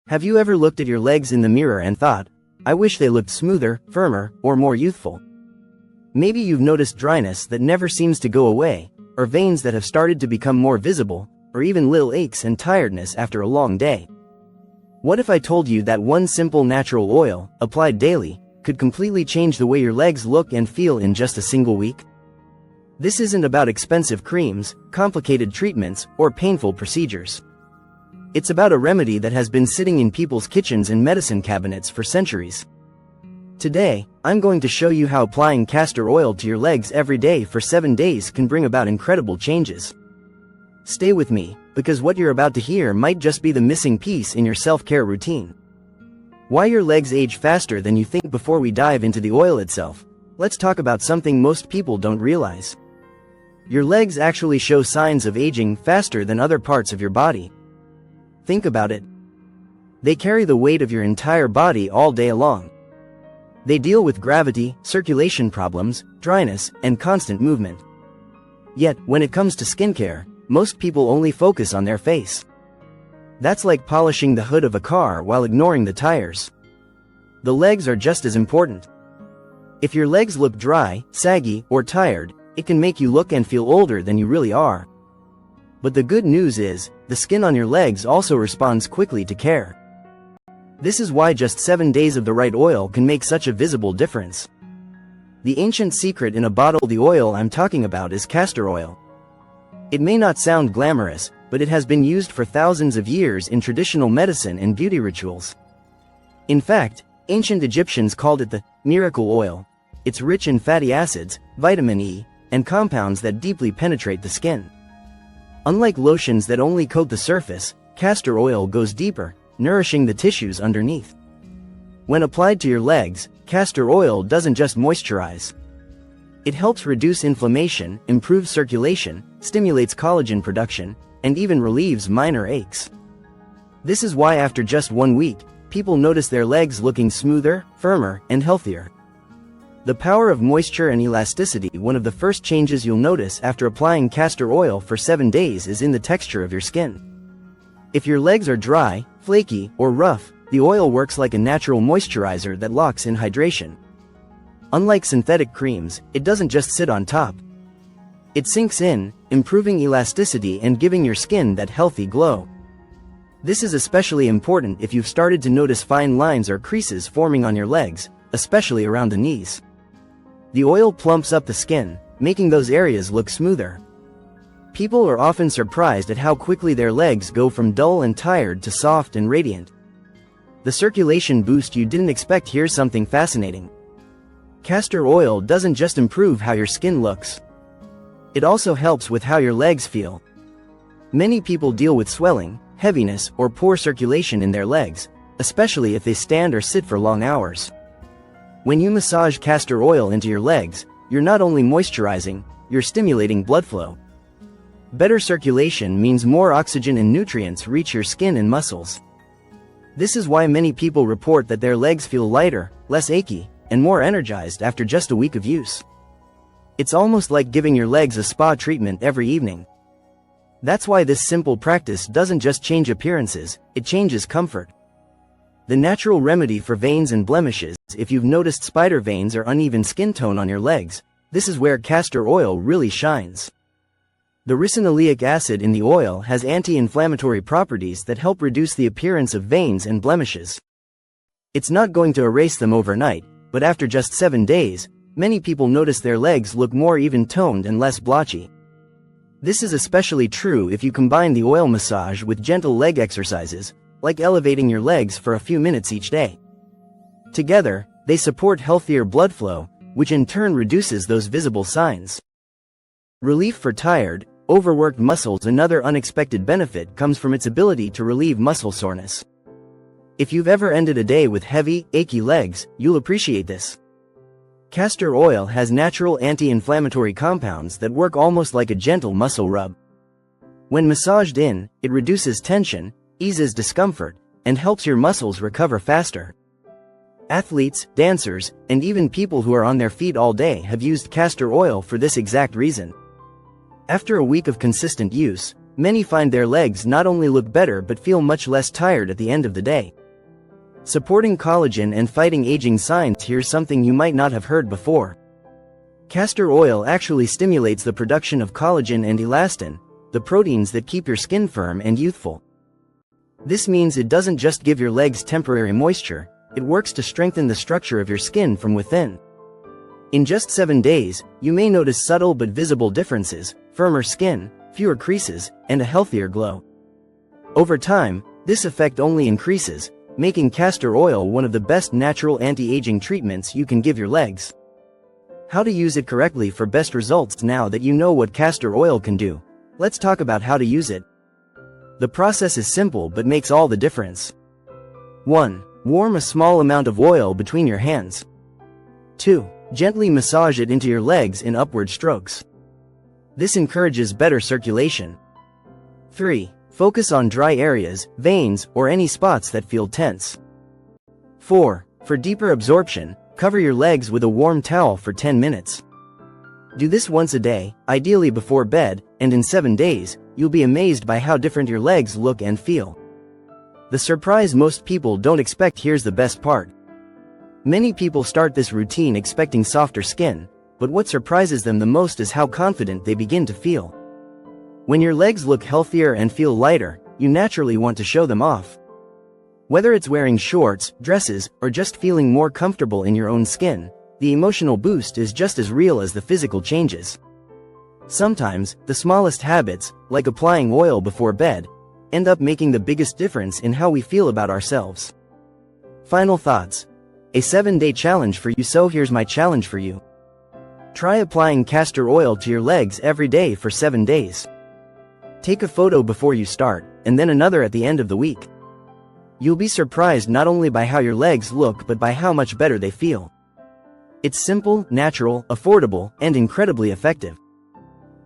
Have you ever looked at your legs in the mirror and thought, I wish they looked smoother, firmer, or more youthful? Maybe you've noticed dryness that never seems to go away, or veins that have started to become more visible, or even little aches and tiredness after a long day. What if I told you that one simple natural oil, applied daily, could completely change the way your legs look and feel in just a single week? This isn't about expensive creams, complicated treatments, or painful procedures. It's about a remedy that has been sitting in people's kitchens and medicine cabinets for centuries. Today, I'm going to show you how applying castor oil to your legs every day for 7 days can bring about incredible changes. Stay with me, because what you're about to hear might just be the missing piece in your self-care routine. Why your legs age faster than you think. Before we dive into the oil itself, let's talk about something most people don't realize. Your legs actually show signs of aging faster than other parts of your body. Think about it. They carry the weight of your entire body all day long. They deal with gravity, circulation problems, dryness, and constant movement. Yet, when it comes to skincare, most people only focus on their face. That's like polishing the hood of a car while ignoring the tires. The legs are just as important. If your legs look dry, saggy, or tired, it can make you look and feel older than you really are. But the good news is, the skin on your legs also responds quickly to care. This is why just 7 days of the right oil can make such a visible difference. The ancient secret in a bottle. The oil I'm talking about is castor oil. It may not sound glamorous, but it has been used for thousands of years in traditional medicine and beauty rituals. In fact, ancient Egyptians called it the miracle oil. It's rich in fatty acids, vitamin E, and compounds that deeply penetrate the skin. Unlike lotions that only coat the surface, castor oil goes deeper, nourishing the tissues underneath. When applied to your legs, castor oil doesn't just moisturize. It helps reduce inflammation, improves circulation, stimulates collagen production, and even relieves minor aches. This is why after just 1 week, people notice their legs looking smoother, firmer, and healthier. The power of moisture and elasticity. One of the first changes you'll notice after applying castor oil for 7 days is in the texture of your skin. If your legs are dry, flaky, or rough, the oil works like a natural moisturizer that locks in hydration. Unlike synthetic creams, it doesn't just sit on top. It sinks in, improving elasticity and giving your skin that healthy glow. This is especially important if you've started to notice fine lines or creases forming on your legs, especially around the knees. The oil plumps up the skin, making those areas look smoother. People are often surprised at how quickly their legs go from dull and tired to soft and radiant. The circulation boost you didn't expect. Here's something fascinating. Castor oil doesn't just improve how your skin looks. It also helps with how your legs feel. Many people deal with swelling, heaviness, or poor circulation in their legs, especially if they stand or sit for long hours. When you massage castor oil into your legs, you're not only moisturizing, you're stimulating blood flow. Better circulation means more oxygen and nutrients reach your skin and muscles. This is why many people report that their legs feel lighter, less achy, and more energized after just a week of use. It's almost like giving your legs a spa treatment every evening. That's why this simple practice doesn't just change appearances, it changes comfort. The natural remedy for veins and blemishes. If you've noticed spider veins or uneven skin tone on your legs, this is where castor oil really shines. The ricinoleic acid in the oil has anti-inflammatory properties that help reduce the appearance of veins and blemishes. It's not going to erase them overnight, but after just 7 days, many people notice their legs look more even-toned and less blotchy. This is especially true if you combine the oil massage with gentle leg exercises, like elevating your legs for a few minutes each day. Together, they support healthier blood flow, which in turn reduces those visible signs. Relief for tired, overworked muscles. Another unexpected benefit comes from its ability to relieve muscle soreness. If you've ever ended a day with heavy, achy legs, you'll appreciate this. Castor oil has natural anti-inflammatory compounds that work almost like a gentle muscle rub. When massaged in, it reduces tension, eases discomfort, and helps your muscles recover faster. Athletes, dancers, and even people who are on their feet all day have used castor oil for this exact reason. After a week of consistent use, Many find their legs not only look better but feel much less tired at the end of the day. Supporting collagen and fighting aging signs. Here's something you might not have heard before. Castor oil actually stimulates the production of collagen and elastin, the proteins that keep your skin firm and youthful. This means it doesn't just give your legs temporary moisture, it works to strengthen the structure of your skin from within. In just 7 days, you may notice subtle but visible differences: firmer skin, fewer creases, and a healthier glow. Over time, this effect only increases, making castor oil one of the best natural anti-aging treatments you can give your legs. How to use it correctly for best results. Now that you know what castor oil can do, let's talk about how to use it. The process is simple but makes all the difference. 1. Warm a small amount of oil between your hands. 2. Gently massage it into your legs in upward strokes. This encourages better circulation. 3. Focus on dry areas, veins, or any spots that feel tense. 4. For deeper absorption, cover your legs with a warm towel for 10 minutes. Do this once a day, ideally before bed, and in 7 days, you'll be amazed by how different your legs look and feel. The surprise most people don't expect. Here's the best part. Many people start this routine expecting softer skin, but what surprises them the most is how confident they begin to feel. When your legs look healthier and feel lighter, you naturally want to show them off. Whether it's wearing shorts, dresses, or just feeling more comfortable in your own skin, the emotional boost is just as real as the physical changes. Sometimes, the smallest habits, like applying oil before bed, end up making the biggest difference in how we feel about ourselves. Final thoughts. A 7-day challenge for you. So here's my challenge for you. Try applying castor oil to your legs every day for 7 days. Take a photo before you start, and then another at the end of the week. You'll be surprised not only by how your legs look but by how much better they feel. It's simple, natural, affordable, and incredibly effective.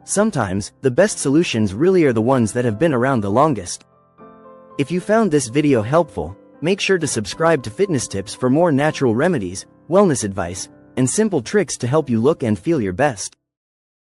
Sometimes, the best solutions really are the ones that have been around the longest. If you found this video helpful, make sure to subscribe to Fitness Tips for more natural remedies, wellness advice, and simple tricks to help you look and feel your best.